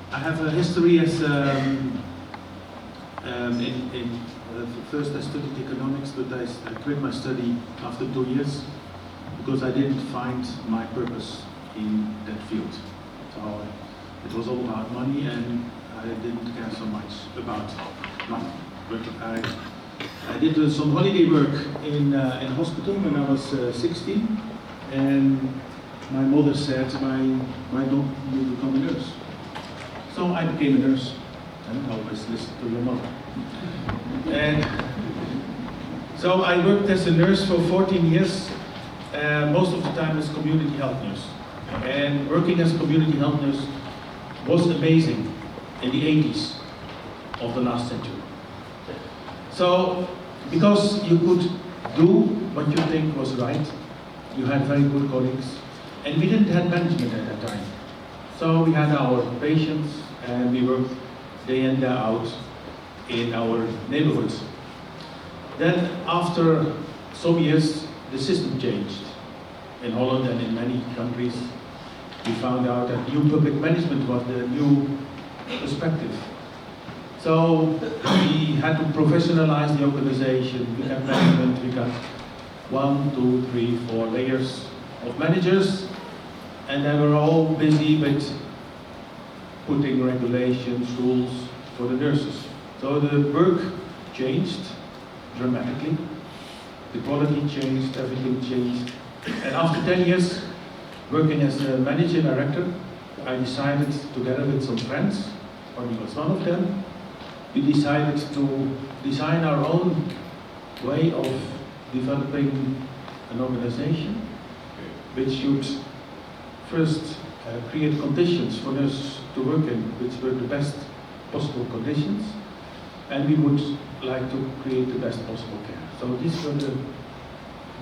I have a history as first I studied economics, but I quit my study after 2 years because I didn't find my purpose in that field. So it was all about money, and I didn't care so much about money. But I did some holiday work in a hospital when I was 16, and my mother said, why don't you become a nurse? So I became a nurse, and always listen to your mother. And so I worked as a nurse for 14 years, most of the time as community health nurse. And working as a community health nurse was amazing in the 80s of the last century. So, because you could do what you think was right, you had very good colleagues, and we didn't have management at that time. So we had our patients, and we worked day in, day out in our neighborhoods. Then, after some years, the system changed. In Holland and in many countries, we found out that new public management was the new perspective. So we had to professionalize the organization. We got management, we got 1, 2, 3, 4 layers of managers, and they were all busy with putting regulations, rules for the nurses. So the work changed dramatically. The quality changed, everything changed. And after 10 years working as a manager director, I decided, together with some friends, Ronnie was one of them, we decided to design our own way of developing an organization which should first create conditions for nurses to work in, which were the best possible conditions, and we would like to create the best possible care. So these were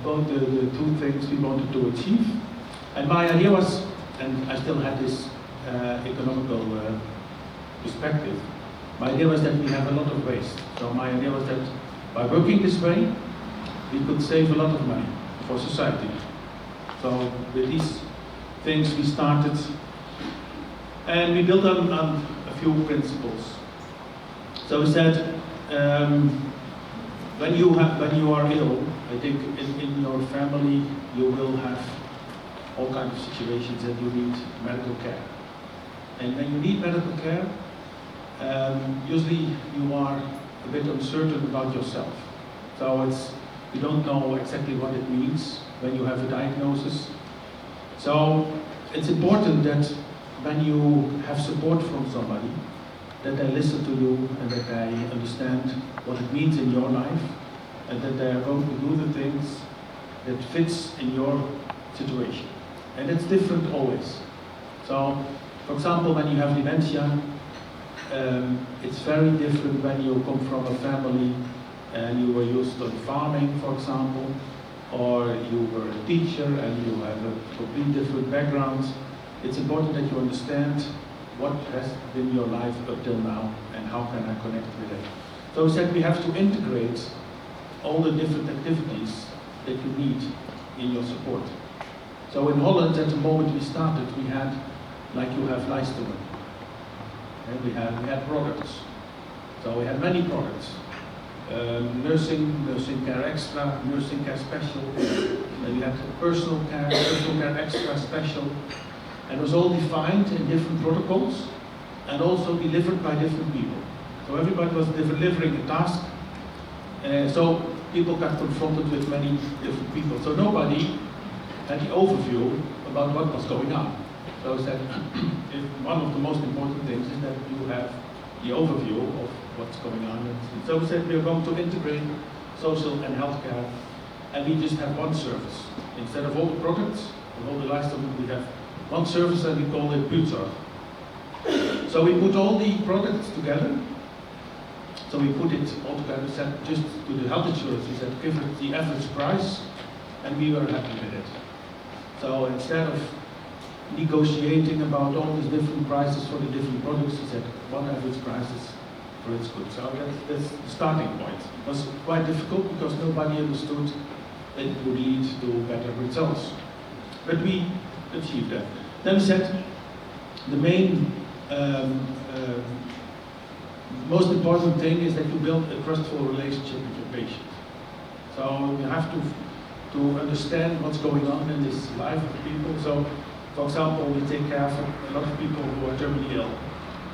both the two things we wanted to achieve. And my idea was, and I still had this economical perspective, my idea was that we have a lot of waste. So my idea was that by working this way, we could save a lot of money for society. So with these things we started, and we built on a few principles. So we said, when you are ill, I think in your family you will have all kinds of situations that you need medical care. And when you need medical care, usually you are a bit uncertain about yourself. So you don't know exactly what it means when you have a diagnosis. So it's important that when you have support from somebody, that they listen to you and that they understand what it means in your life, and that they are going to do the things that fits in your situation. And it's different always. So, for example, when you have dementia, it's very different when you come from a family and you were used to farming, for example, or you were a teacher and you have a completely different background. It's important that you understand what has been your life up till now and how can I connect with it. So we said we have to integrate all the different activities that you need in your support. So in Holland, at the moment we started, we had, like you have Lijsteren, and we had products. So we had many products. Nursing care extra, nursing care special, and we had personal care extra special, and it was all defined in different protocols and also delivered by different people. So everybody was delivering a task, so people got confronted with many different people. So nobody had the overview about what was going on. So I said, one of the most important things is that you have the overview of what's going on. And so we said we are going to integrate social and healthcare, and we just have one service. Instead of all the products and all the lifestyle, we have one service and we call it Buurtzorg. So we put all the products together. So we put it all together, said just to the health insurance, we said give it the average price, and we were happy with it. So instead of negotiating about all these different prices for the different products, we said one average price is for its good. So that's the starting point. It was quite difficult because nobody understood that it would lead to better results. But we achieved that. Then we said the main most important thing is that you build a trustful relationship with your patient. So you have to understand what's going on in this life of people. So, for example, we take care of a lot of people who are terminally ill.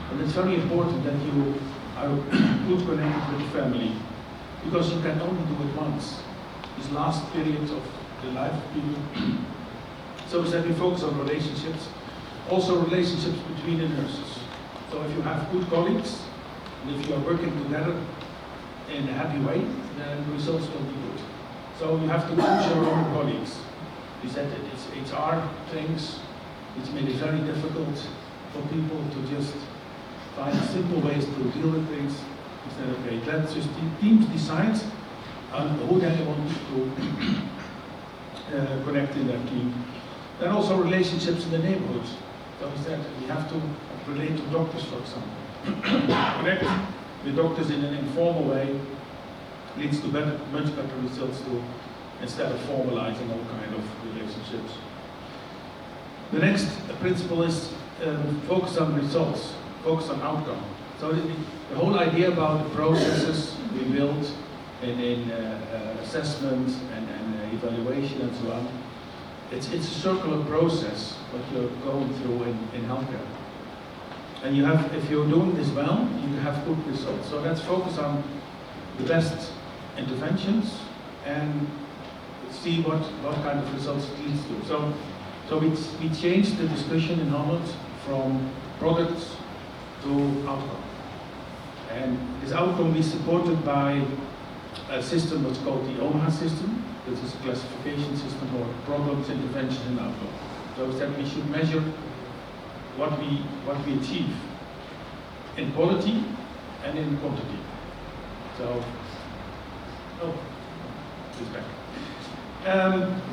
And it's very important that you are good connected with the family, because you can only do it once. This last period of the life of people. So that we focus on relationships, also relationships between the nurses. So if you have good colleagues, and if you are working together in a happy way, then the results will be good. So you have to choose your own colleagues. We said that it's HR things, which made it very difficult for people to just find simple ways to deal with things. Instead of, okay, let's just teams decide on who they want to connect in their team. Then also relationships in the neighborhood. So we said we have to relate to doctors, for example. Connect with doctors in an informal way leads to much better results too, instead of formalizing all kind of relationships. The next principle is focus on results, focus on outcome. So the whole idea about the processes we build in assessment and evaluation and so on, it's a circular process what you're going through in healthcare. And you have, if you're doing this well, you have good results. So let's focus on the best interventions and see what kind of results it leads to. So we changed the discussion in Holland from products to outcome. And this outcome is supported by a system that's called the OMA system. This is a classification system for problems, interventions, and outcome. So that we should measure what we achieve in quality and in quantity. So, it's back.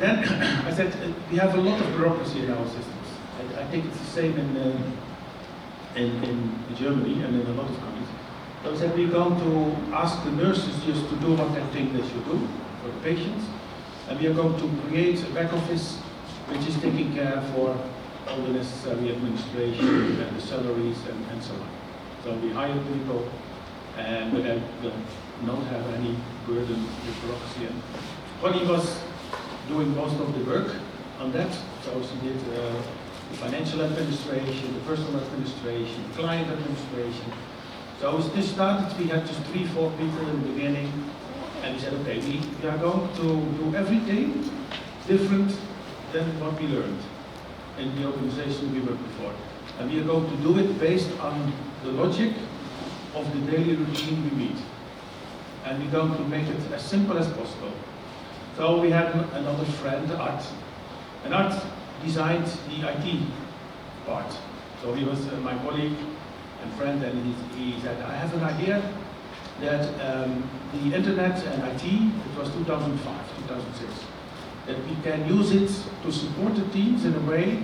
Then I said we have a lot of bureaucracy in our systems. I think it's the same in Germany and in a lot of countries. So I said we're going to ask the nurses just to do what they think they should do for the patients, and we are going to create a back office which is taking care for all the necessary administration and the salaries and so on. So we hire people, but they will not have any burden with bureaucracy. And Connie was doing most of the work on that. So she did the financial administration, the personal administration, the client administration. So we just started, we had just 3-4 people in the beginning, and we said, okay, we are going to do everything different than what we learned in the organization we worked before. And we are going to do it based on the logic of the daily routine we meet. And we're going to make it as simple as possible. So we had another friend, Art, and Art designed the IT part. So he was my colleague and friend, and he said, I have an idea that the internet and IT, it was 2005, 2006, that we can use it to support the teams in a way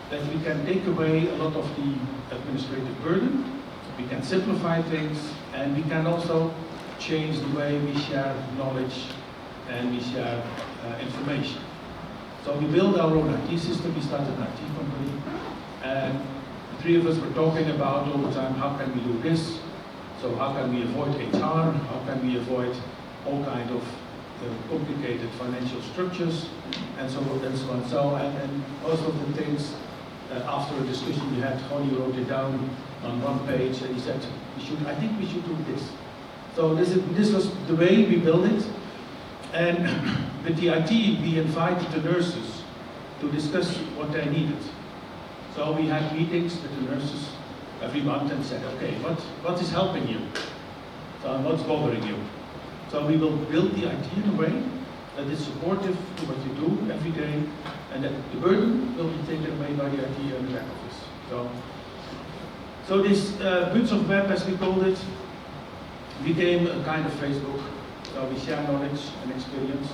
that we can take away a lot of the administrative burden, we can simplify things, and we can also change the way we share knowledge and we share information. So we built our own IT system, we started an IT company, and the three of us were talking about all the time, how can we do this? So how can we avoid HR? How can we avoid all kind of complicated financial structures, and so on and so on. So, and most of the things, after a discussion we had, Connie wrote it down on one page, and he said, I think we should do this. So this was the way we built it. And with the IT, we invited the nurses to discuss what they needed. So we had meetings with the nurses every month and said, okay, what is helping you? So what's bothering you? So we will build the IT in a way that is supportive to what you do every day, and that the burden will be taken away by the IT and the back office. So this Buurtzorg web, as we called it, became a kind of Facebook. So we share knowledge and experience,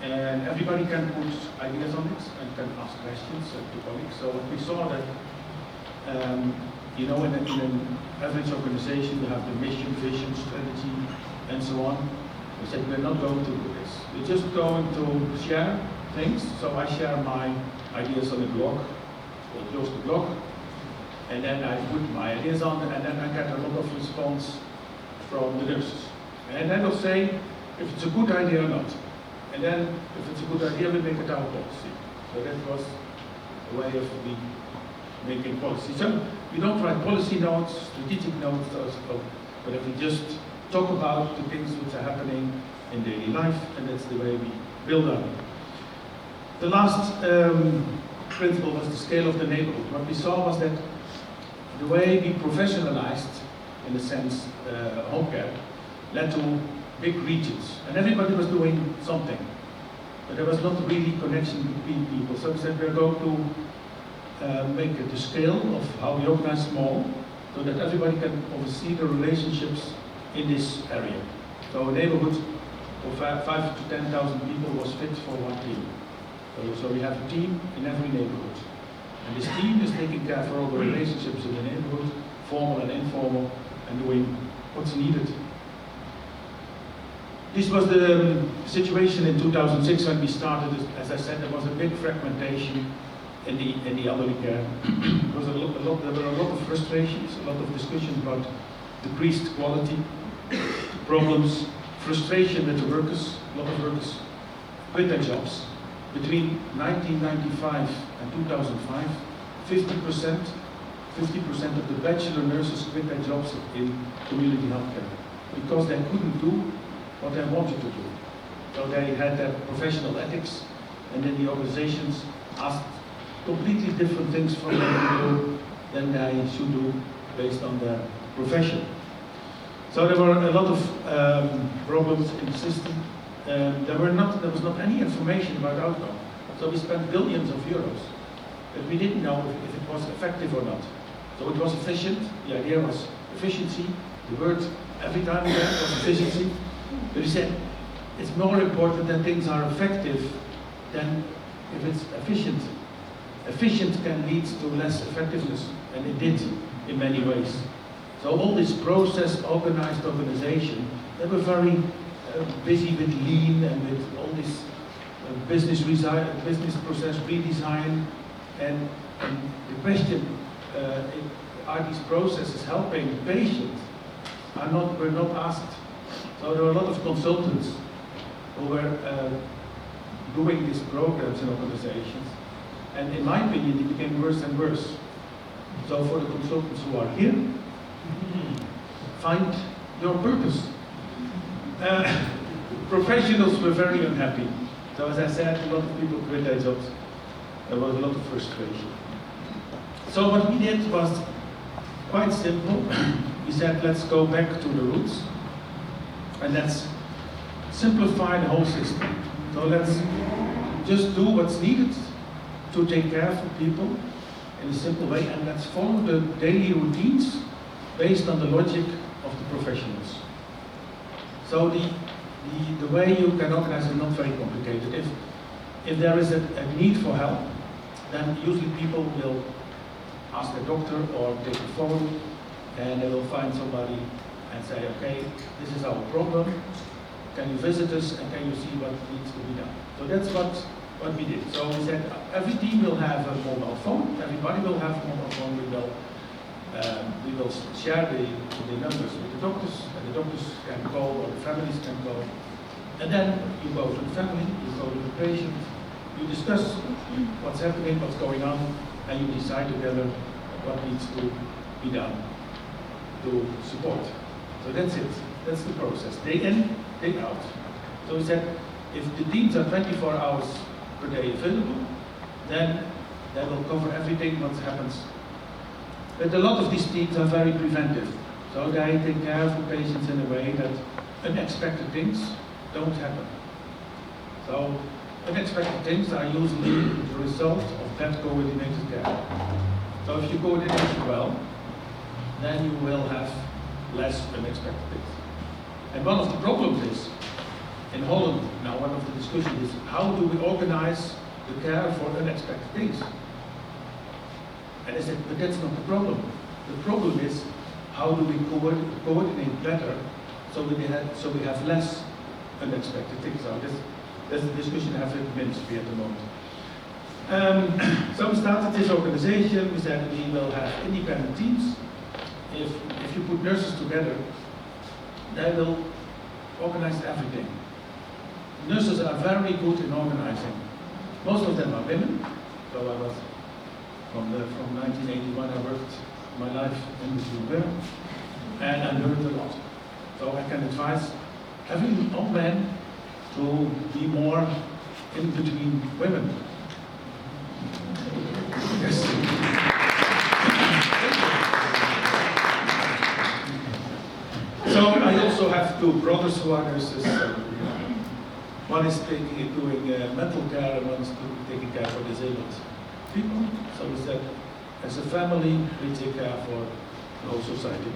and everybody can put ideas on it and can ask questions to colleagues. So we saw that, you know, in an average organization, you have the mission, vision, strategy, and so on. We said we're not going to do this. We're just going to share things. So I share my ideas on a blog called Jos de Blok, And then I put my ideas on, and then I get a lot of response from the nurses. And then they'll say if it's a good idea or not. And then if it's a good idea, we make it our policy. So that was a way of me making policy. So we don't write policy notes, strategic notes, but if we just talk about the things which are happening in daily life, and that's the way we build up. The last principle was the scale of the neighborhood. What we saw was that the way we professionalized, in a sense, home care, led to big regions, and everybody was doing something, but there was not really connection between people. So we said we're going to make it the scale of how we organize small, so that everybody can oversee the relationships in this area. So a neighborhood of 5 to 10,000 people was fit for one team. So we have a team in every neighborhood. And this team is taking care for all the relationships in the neighborhood, formal and informal, and doing what's needed. This was the situation in 2006 when we started. As I said, there was a big fragmentation in the elderly care. There were a lot of frustrations, a lot of discussion about decreased quality, problems, frustration with the workers. A lot of workers quit their jobs. Between 1995 and 2005, 50% of the bachelor nurses quit their jobs in community healthcare because they couldn't do what they wanted to do. So they had their professional ethics, and then the organizations asked completely different things from them to do than they should do based on their profession. So there were a lot of problems in the system. There was not any information about outcome. So we spent billions of euros, but we didn't know if it was effective or not. So it was efficient. The idea was efficiency. The word every time there was efficiency. But we said it's more important that things are effective than if it's efficient. Efficient can lead to less effectiveness, and it did in many ways. So all this process, organized organization, they were very busy with lean and with all this business process redesign, and the question, are these processes helping patients, were not asked. So there were a lot of consultants who were doing these programs in organizations, and in my opinion it became worse and worse. So for the consultants who are here, find your purpose. Professionals were very unhappy. So as I said, a lot of people quit their jobs. There was a lot of frustration. So what we did was quite simple. We said, let's go back to the roots and let's simplify the whole system. So let's just do what's needed to take care of people in a simple way, and let's follow the daily routines based on the logic of the professionals. So the way you can organize is not very complicated. If there is a need for help, then usually people will ask their doctor or take a phone, and they will find somebody and say, okay, this is our problem, can you visit us and can you see what needs to be done? So that's what we did. So we said every team will have a mobile phone, everybody will have a mobile phone. We will share the numbers with the doctors, and the doctors can call or the families can call. And then you go to the family, you go to the patient, you discuss what's happening, what's going on, and you decide together what needs to be done to support. So that's it. That's the process. Day in, day out. So we said, if the teams are 24 hours per day available, then they will cover everything what happens. But a lot of these teams are very preventive. So they take care of the patients in a way that unexpected things don't happen. So unexpected things are usually the result of bad coordinated care. So if you coordinate well, then you will have less unexpected things. And one of the problems is, in Holland now, one of the discussions is, how do we organize the care for unexpected things? And I said, but that's not the problem. The problem is, how do we coordinate better so we have less unexpected things? So that's the discussion I have with the ministry at the moment. So we started this organization. We said we will have independent teams. If you put nurses together, they will organize everything. Nurses are very good in organizing. Most of them are women. So I was from 1981. I worked my life in between women, and I learned a lot. So I can advise every old man to be more in between women. Yes. So I also have two brothers who are nurses. One is doing mental care and one is taking care for disabled people. So we said, as a family, we take care for the whole society.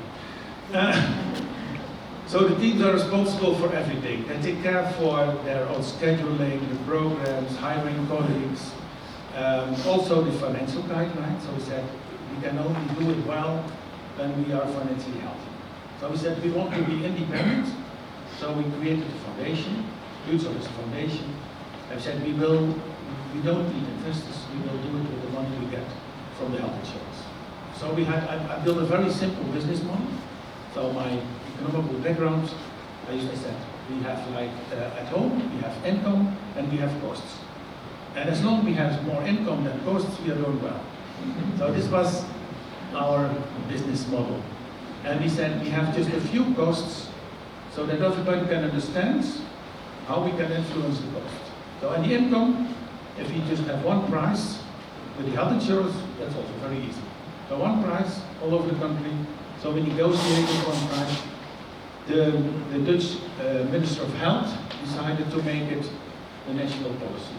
So the teams are responsible for everything. They take care for their own scheduling, the programs, hiring colleagues, also the financial guidelines. So we said we can only do it well when we are financially healthy. So we said we want to be independent. So we created a foundation. Buurtzorg is a foundation. I said we don't need investors. We will do it with the money we get from the health insurance. So I built a very simple business model. So my economical background, I usually said, we have like at home, we have income and we have costs. And as long as we have more income than costs, we are doing well. So this was our business model. And we said we have just a few costs so that everybody can understand how we can influence the cost. So and the income, if we just have one price, with the health insurance, that's also very easy. So one price all over the country. So we negotiated one price. The Dutch Minister of Health decided to make it the national policy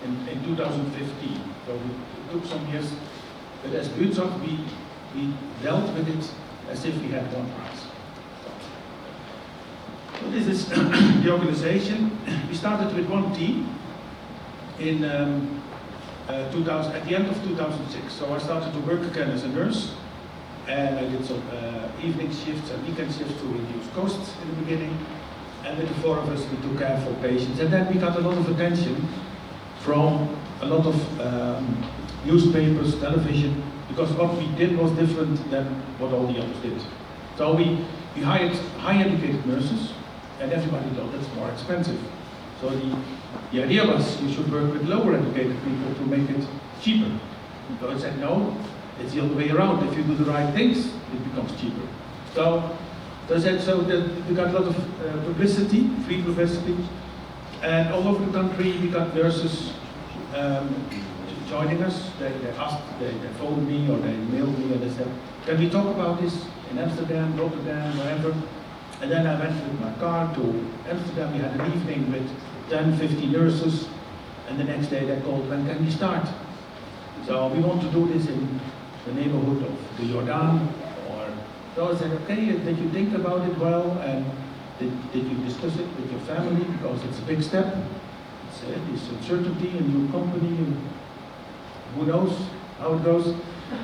in 2015. So it took some years, but as Buurtzorg we dealt with it as if we had one price. So this is the organization. We started with one team in at the end of 2006. So I started to work again as a nurse. And I did some evening shifts and weekend shifts to reduce costs in the beginning. And with the four of us, we took care for patients. And then we got a lot of attention from a lot of newspapers, television, because what we did was different than what all the others did. So we hired high educated nurses, and everybody thought that's more expensive. So the idea was you should work with lower educated people to make it cheaper. So I said no. It's the other way around. If you do the right things, it becomes cheaper. So we got a lot of publicity, free publicity, and all over the country we got nurses joining us. They phoned me or they mailed me and they said, "Can we talk about this in Amsterdam, Rotterdam, wherever?" And then I went with my car to Amsterdam. We had an evening with 10, 50 nurses, and the next day they called, "When can we start?" So we want to do this in the neighborhood of the Jordan, or so I said, okay, did you think about it well, and did you discuss it with your family, because it's a big step, it's uncertainty, a new company, and who knows how it goes.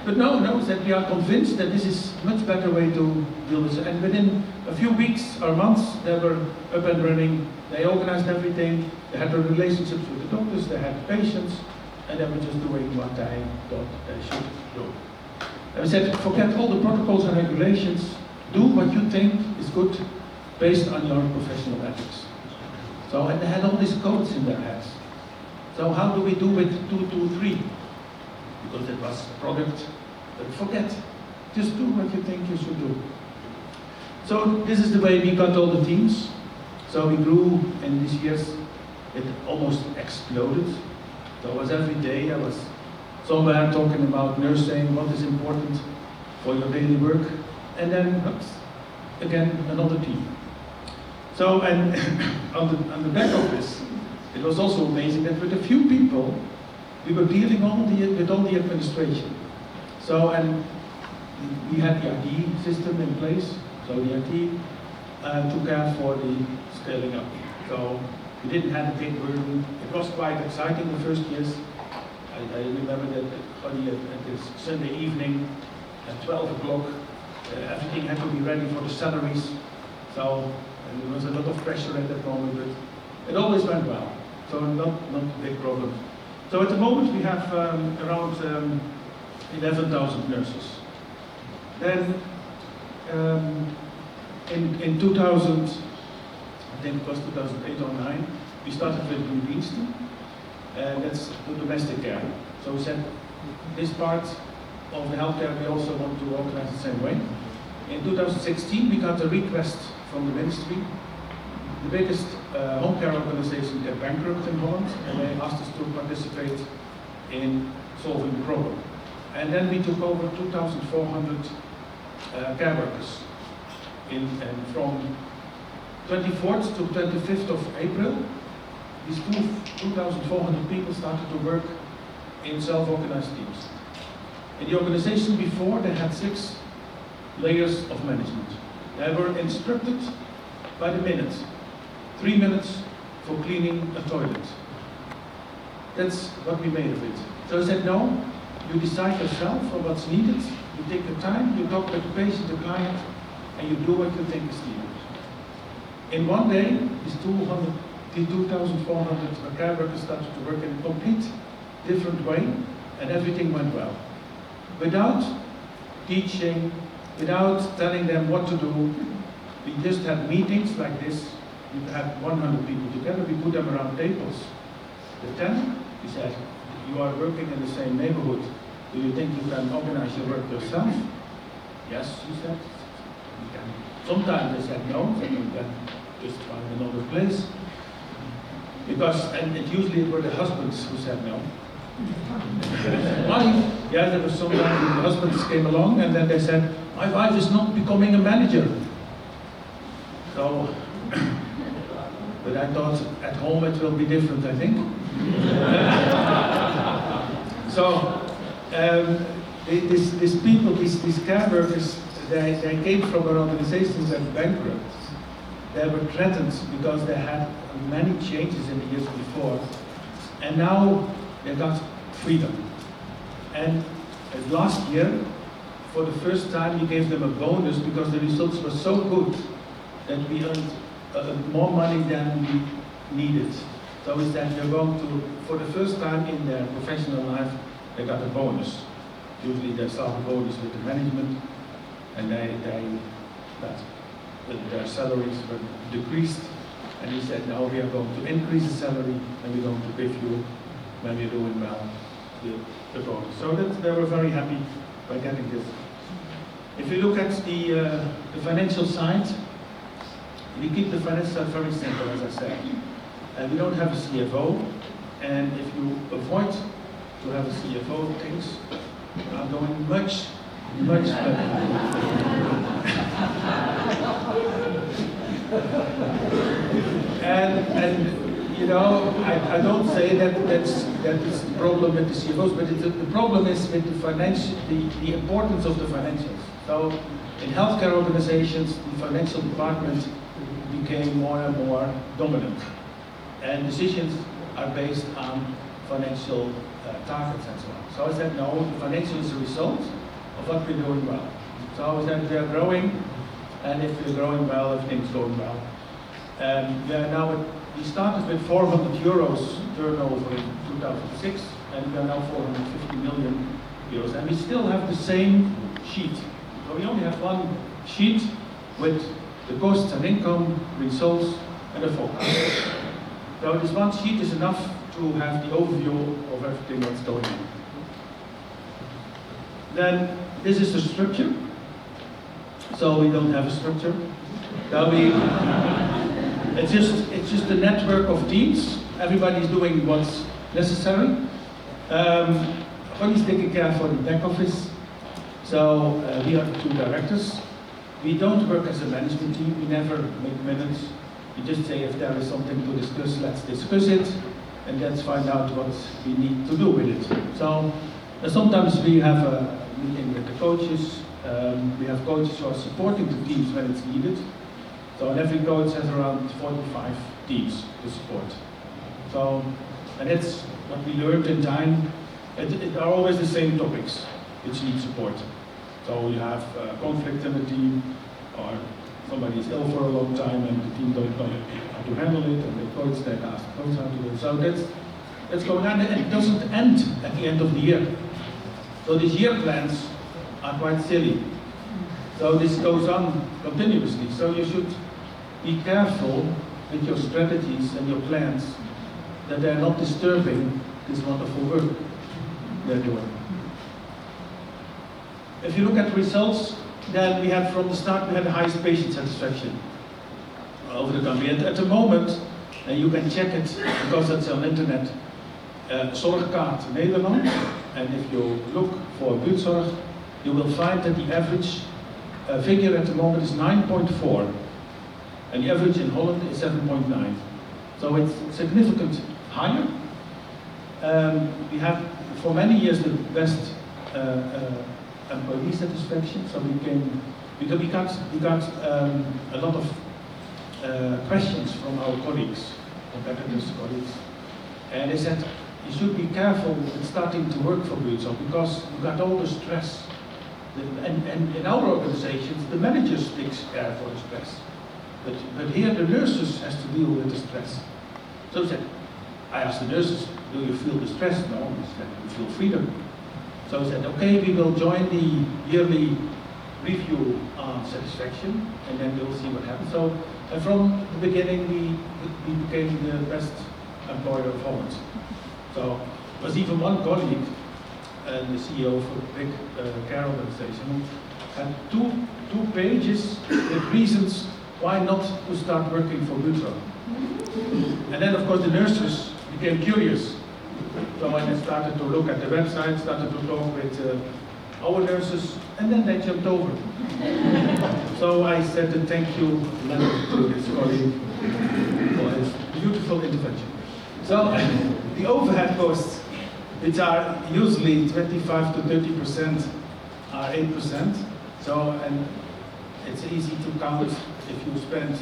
But no, that we are convinced that this is a much better way to deal with it. And within a few weeks or months, they were up and running, they organized everything, they had the relationships with the doctors, they had the patients, and they were just doing what they thought they should do. And we said, forget all the protocols and regulations, do what you think is good based on your professional ethics. So, and they had all these codes in their heads. So how do we do it 223? Because it was a product, but forget. Just do what you think you should do. So this is the way we got all the teams. So we grew in these years, it almost exploded. So it was every day, I was somewhere talking about nursing, what is important for your daily work, and then again another team. So and on the back of this, it was also amazing that with a few people, we were dealing with all the administration. So and we had the IT system in place, so the IT took care for the scaling up. So we didn't have a big burden. It was quite exciting the first years. I remember that at this Sunday evening at 12 o'clock, everything had to be ready for the salaries. So and there was a lot of pressure at that moment, but it always went well. So not a big problem. So at the moment we have around 11,000 nurses. Then in 2000, I think it was 2008 or 9, we started with Greenstein, and that's the domestic care. So we said this part of the healthcare we also want to organize the same way. In 2016 we got a request from the ministry. The biggest home care organization got bankrupt in Holland, and they asked us to participate in solving the problem. And then we took over 2,400 care workers. And from 24th to 25th of April, these 2,400 people started to work in self-organized teams. In the organization before, they had 6 layers of management. They were instructed by the minute. 3 minutes for cleaning a toilet. That's what we made of it. So I said, no, you decide yourself for what's needed. You take your time, you talk with the patient, the client, and you do what you think is needed. In one day, these 2,400 care workers started to work in a complete different way, and everything went well. Without teaching, without telling them what to do, we just had meetings like this. We had 100 people together, we put them around tables. The 10, we said, you are working in the same neighborhood. Do you think you can organize your work yourself? Yes, he said. We can. Sometimes they said no, so we can just find another place. Because, and usually it were the husbands who said no. Wife, yeah, there was sometimes the husbands came along and then they said, my wife is not becoming a manager. So, but I thought at home it will be different, I think. So, these people, these care workers, they came from an organization that went bankrupt. They were threatened because they had many changes in the years before, and now they got freedom. And last year, for the first time, we gave them a bonus because the results were so good that we earned more money than we needed. So we said they're going to, for the first time in their professional life, they got a bonus. Usually they start a bonus with the management, and their salaries were decreased. And he said, now we are going to increase the salary, and we're going to give you, when we're doing well, the bonus. So they were very happy by getting this. If you look at the financial side, we keep the financial side very simple, as I said. We don't have a CFO, and if you avoid to have a CFO, things are going much better. and you know, I don't say that is the problem with the CFOs, but the problem is with the importance of the financials. So in healthcare organizations, the financial department became more and more dominant, and decisions are based on financial targets and so on. So I said, no, financial is a result of what we're doing well. So I said, we are growing, and if we're growing well, everything's going well. We started with 400 euros turnover in 2006, and we are now 450 million euros, and we still have the same sheet. So we only have one sheet with the costs and income, results, and a forecast. So this one sheet is enough to have the overview of everything that's going on. Then this is the structure. So we don't have a structure. Now it's just a network of teams. Everybody's doing what's necessary. Ronnie's taking care for the back office. So we are the 2 directors. We don't work as a management team. We never make minutes. We just say if there is something to discuss, let's discuss it, and let's find out what we need to do with it. So sometimes we have a meeting with the coaches. We have coaches who are supporting the teams when it's needed. So every coach has around 45 teams to support. So, and that's what we learned in time. It are always the same topics which need support. So you have conflict in the team, or somebody is ill for a long time and the team don't know how to handle it, and the coach then asks the coach how to do it. So that's going on, and it doesn't end at the end of the year. So these year plans are quite silly. So this goes on continuously. So you should be careful with your strategies and your plans that they're not disturbing this wonderful work they're doing. If you look at results, then we had from the start, we had the highest patient satisfaction over the country. And at the moment, and you can check it because it's on internet, Zorgkaart Nederlands, and if you look for Buurtzorg, you will find that the average figure at the moment is 9.4, and the average in Holland is 7.9. So it's significantly higher. We have for many years the best employee satisfaction. So we got a lot of questions from our colleagues, competitors, colleagues, and they said you should be careful with starting to work for Buurtzorg because you got all the stress. And in our organizations, the managers take care for the stress, but here the nurses has to deal with the stress. So I asked the nurses, do you feel the stress? No, they said, we feel freedom. So I said, okay, we will join the yearly review on satisfaction, and then we'll see what happens. So from the beginning, we became the best employer of Holland. So there was even one colleague, the CEO of a big care organization, who had two pages with reasons why not to start working for Buurtzorg. And then, of course, the nurses became curious. So when they started to look at the website, started to talk with our nurses, and then they jumped over. So I sent a thank you letter to this colleague for his beautiful intervention. So the overhead costs, which are usually 25 to 30%, are 8%. So, and it's easy to count if you spend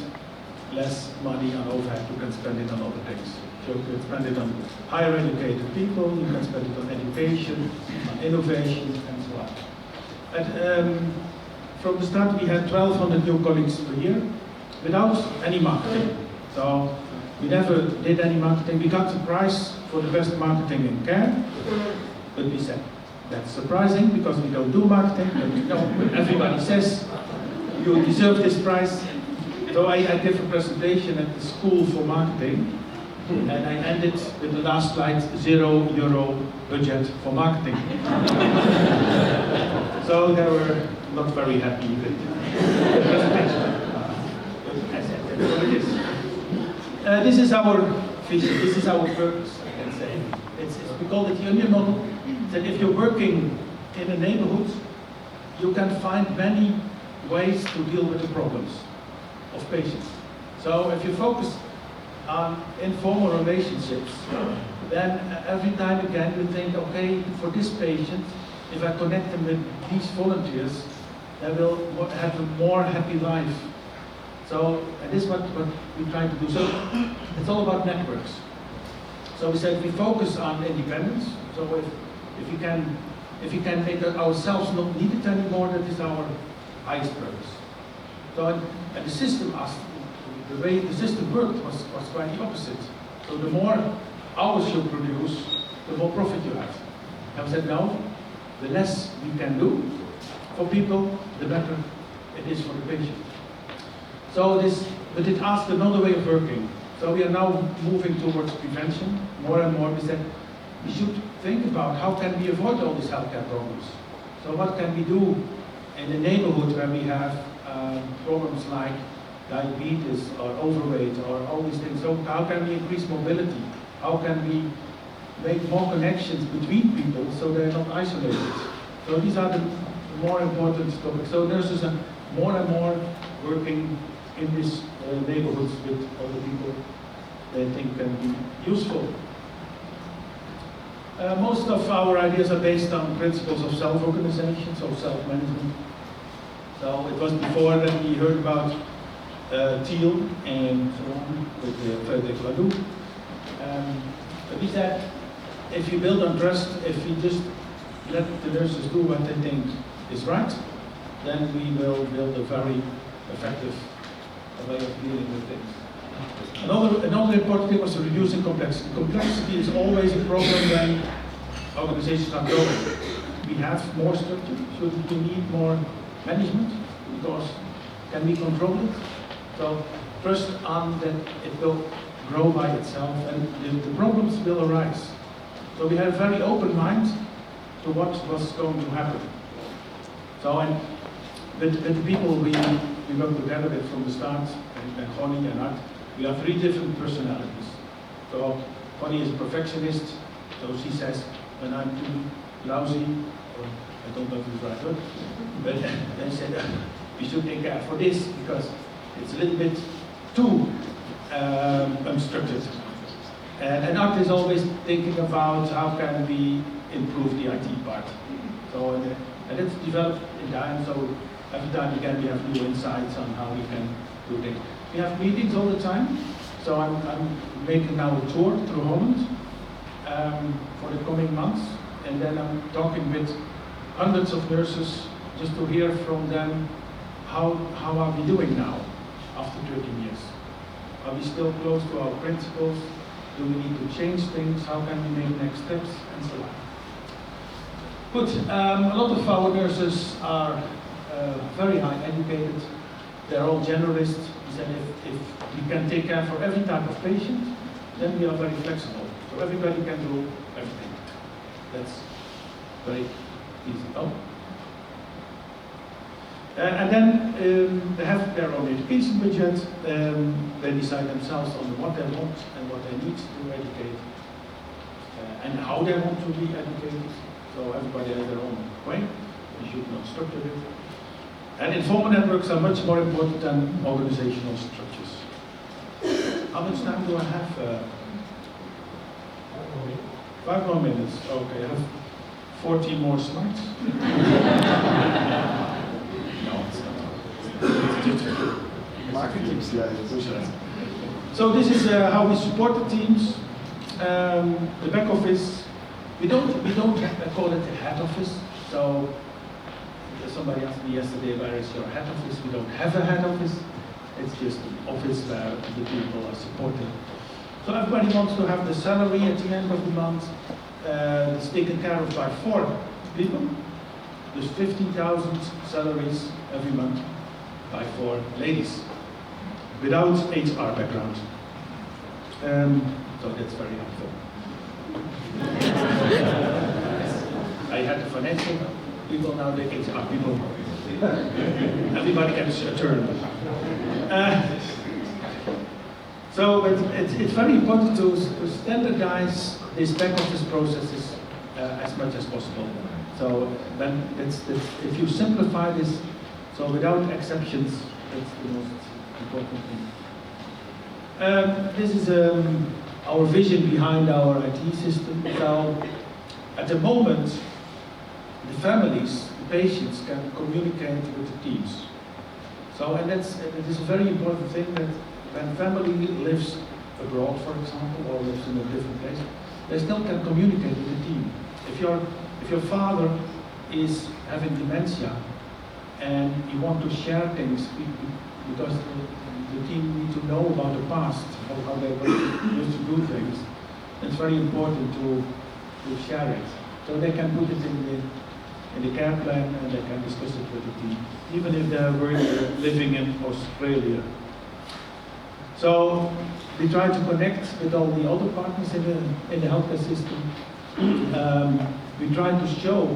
less money on overhead, you can spend it on other things. So you can spend it on higher educated people, you can spend it on education, on innovation, and so on. And from the start, we had 1,200 new colleagues per year without any marketing. So we never did any marketing. We got the prize for the best marketing in care, but we said that's surprising because we don't do marketing. But everybody says you deserve this prize. So I gave a presentation at the School for Marketing, and I ended with the last slide, €0 budget for marketing. So they were not very happy with the presentation. I said, that's what it is. This is our vision, this is our purpose, I can say. We call it the union model, that if you're working in a neighborhood, you can find many ways to deal with the problems of patients. So if you focus on informal relationships, then every time again you think, okay, for this patient, if I connect them with these volunteers, they will have a more happy life. So this is what we try to do. So it's all about networks. So we said we focus on independence. So if we can make ourselves not needed anymore, that is our highest purpose. So and the system, the way the system worked was quite the opposite. So the more hours you produce, the more profit you have. And we said no, the less we can do for people, the better it is for the patient. So but it asked another way of working. So we are now moving towards prevention. More and more we said we should think about how can we avoid all these healthcare problems. So what can we do in the neighborhood where we have problems like diabetes or overweight or all these things. So how can we increase mobility? How can we make more connections between people so they're not isolated? So these are the more important topics. So nurses are more and more working in these neighborhoods with other people they think can be useful. Most of our ideas are based on principles of self-organization, so self-management. So it was before that we heard about Thiel and so on with Frederic Laloux. But we said, if you build on trust, if you just let the nurses do what they think is right, then we will build a very effective way of dealing with things. Another important thing was reducing complexity. Complexity is always a problem when organizations are growing. We have more structure, so we need more management, because can we control it? So trust on that it will grow by itself, and the problems will arise. So we had a very open mind to what was going to happen. So, and with the people we work together with from the start, and Connie and Art, we have 3 different personalities. So Connie is a perfectionist, so she says, when I'm too lousy, or I don't know if it's the right word, but then she said, we should take care for this, because it's a little bit too unstructured. And Art is always thinking about how can we improve the IT part. So, and it's developed in time, so every time again we have new insights on how we can do things. We have meetings all the time, so I'm making now a tour through Holland for the coming months, and then I'm talking with hundreds of nurses just to hear from them how are we doing now after 13 years. Are we still close to our principles? Do we need to change things? How can we make next steps? And so on. Good. A lot of our nurses are very high educated. They're all generalists. He said if we can take care for every type of patient, then we are very flexible. So everybody can do everything. That's very easy. Oh. And then they have their own education budget. They decide themselves on what they want and what they need to educate, and how they want to be educated. So everybody has their own way. You should not structure it. And informal networks are much more important than organizational structures. How much time do I have? 5 more minutes. Okay, I have 14 more slides. Marketing slides. So this is how we support the teams. The back office. We don't call it a head office. So somebody asked me yesterday, where is your head office? We don't have a head office. It's just an office where the people are supported. So everybody wants to have the salary at the end of the month. It's taken care of by 4 people. There's 15,000 salaries every month by 4 ladies without HR background. So that's very helpful. I had the financial people, now the HR people. Everybody gets a turn. So it's very important to standardize these back office processes as much as possible. So then if you simplify this, so without exceptions, that's the most important thing. This is our vision behind our IT system. So at the moment, the families, the patients can communicate with the teams. So, and it is a very important thing that when family lives abroad, for example, or lives in a different place, they still can communicate with the team. If your father is having dementia and you want to share things because the team need to know about the past, how they used to do things, it's very important to share it. So they can put it in the care plan and they can discuss it with the team, even if they're living in Australia. So we try to connect with all the other partners in the healthcare system. We try to show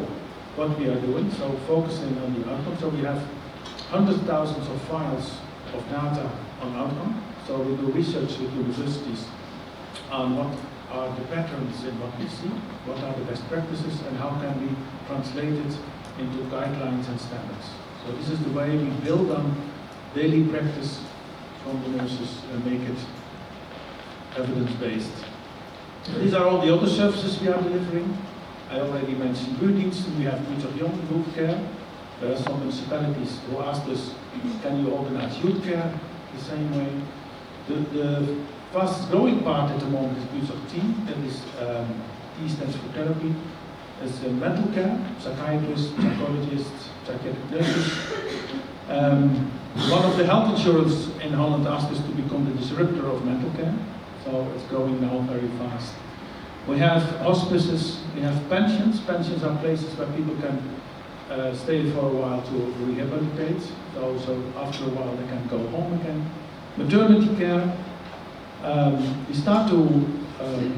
what we are doing, so focusing on the outcome. So we have hundreds of thousands of files of data on outcome. So we do research with universities on what are the patterns in what we see, what are the best practices, and how can we translate it into guidelines and standards. So this is the way we build on daily practice from the nurses and make it evidence-based. These are all the other services we are delivering. I already mentioned buurtdiensten. We have Buurtzorg Youth Care. There are some municipalities who asked us, can you organize youth care the same way? The fastest growing part at the moment is Buurtzorg Team. That is, T stands for therapy. It's mental care, psychiatrists, psychologists, psychiatric nurses. One of the health insurers in Holland asked us to become the disruptor of mental care, so it's growing now very fast. We have hospices, we have pensions. Pensions are places where people can stay for a while to rehabilitate, so after a while they can go home again. Maternity care, we start to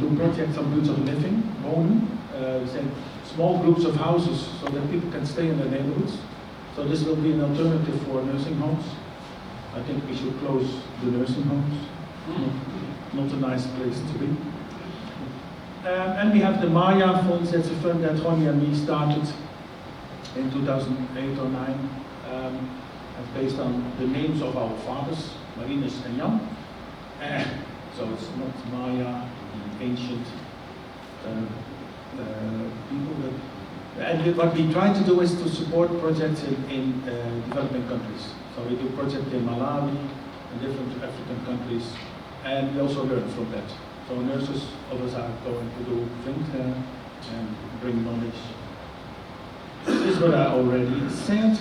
do projects on buurtzorg living, wonen, small groups of houses so that people can stay in their neighborhoods. So this will be an alternative for nursing homes. I think we should close the nursing homes. Not a nice place to be. And we have the Maya Funds. That's a fund that Ronnie and me started in 2008 or 9, based on the names of our fathers, Marinus and Jan. So it's not Maya, ancient people. And what we try to do is to support projects in developing countries. So we do projects in Malawi and different African countries, and we also learn from that. So nurses, others are going to do things there and bring knowledge. This is what I already said.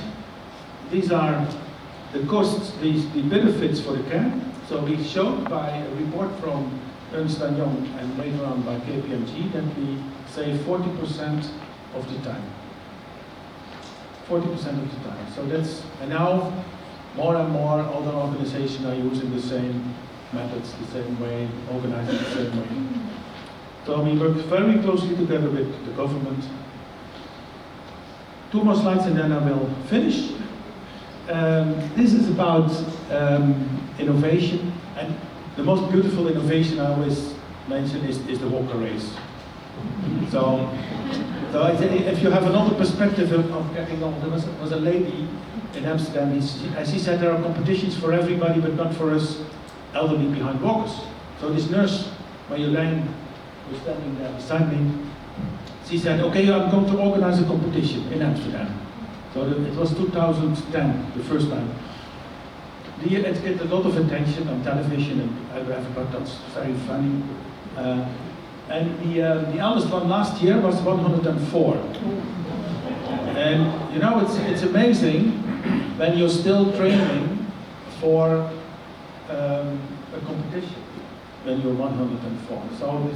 These are the costs, the benefits for the care. So we showed by a report from Ernst & Young and later on by KPMG that we save 40% of the time. 40% of the time. So that's, and now more and more other organizations are using the same methods, the same way, organizing the same way. So we work very closely together with the government. 2 more slides and then I will finish. This is about innovation, and the most beautiful innovation I always mention is the walker race. So if you have another perspective of getting on, there was a lady in Amsterdam, and she said there are competitions for everybody but not for us elderly behind walkers. So this nurse, Marjolein, was standing there beside me, she said, okay, I'm going to organize a competition in Amsterdam. So it was 2010, the first time. It get a lot of attention on television, and everybody that's very funny. And the eldest one last year was 104. And you know, it's amazing when you're still training for a competition when you're 104. So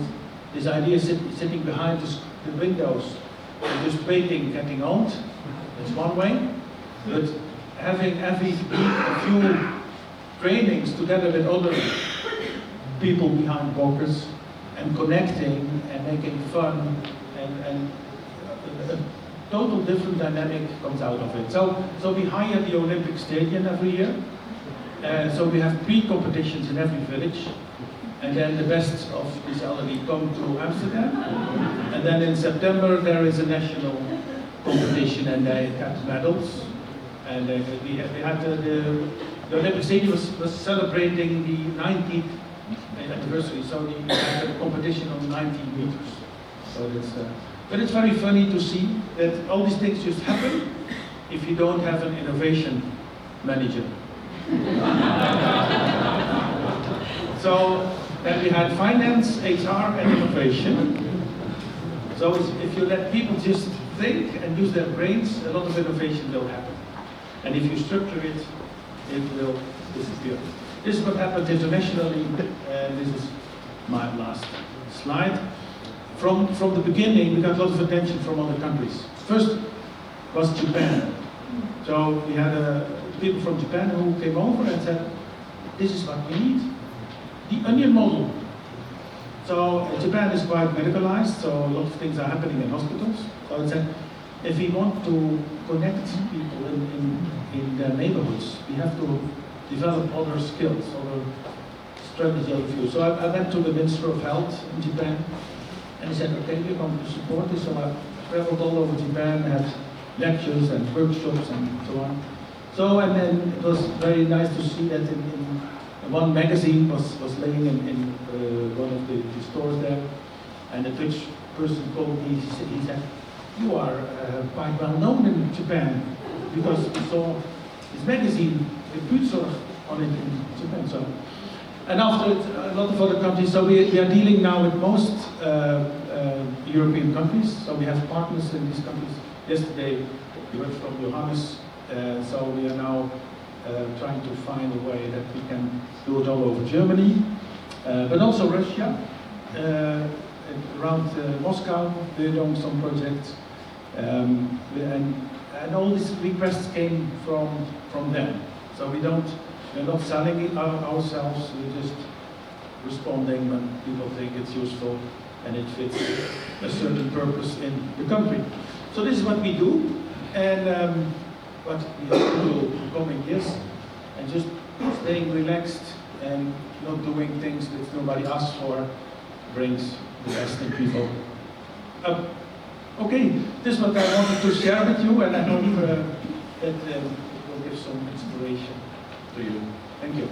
this idea is sitting behind the windows and just waiting, getting old. That's one way. But having every a few trainings together with other people behind walkers and connecting and making fun and a total different dynamic comes out of it. So we hire the Olympic Stadium every year. So we have pre-competitions in every village. And then the best of these elderly come to Amsterdam. And then in September there is a national competition and they get medals. And we had the Olympic Stadium was celebrating the 90th anniversary, so we had a competition on 19 meters. So that's, but it's very funny to see that all these things just happen if you don't have an innovation manager. So then we had finance, HR, and innovation. So if you let people just think and use their brains, a lot of innovation will happen. And if you structure it, it will disappear. This is what happened internationally, and this is my last slide. From the beginning, we got a lot of attention from other countries. First was Japan. So we had people from Japan who came over and said, this is what we need. The onion model. So Japan is quite medicalized, so a lot of things are happening in hospitals. So it said, if we want to connect people in their neighborhoods, we have to develop other skills, other strategy of view. So I went to the Minister of Health in Japan, and he said, okay, we're going to support this. So I traveled all over Japan, had lectures and workshops and so on. So, and then it was very nice to see that in one magazine was laying in one of the stores there, and a Dutch person called me, he said, you are quite well known in Japan, because we saw this magazine with Buurtzorg on it in Japan. So, and after it, a lot of other countries, so we are dealing now with most European countries, so we have partners in these countries. Yesterday we heard from Johannes, so we are now trying to find a way that we can do it all over Germany, but also Russia, around Moscow, they're doing some projects, and all these requests came from them. So we're not selling it ourselves, we're just responding when people think it's useful and it fits a certain purpose in the country. So this is what we do, and what we have to do in the coming years, and just staying relaxed and not doing things that nobody asks for brings the best in people up. Okay, this is what I wanted to share with you, and I hope that it will give some inspiration to you. Thank you.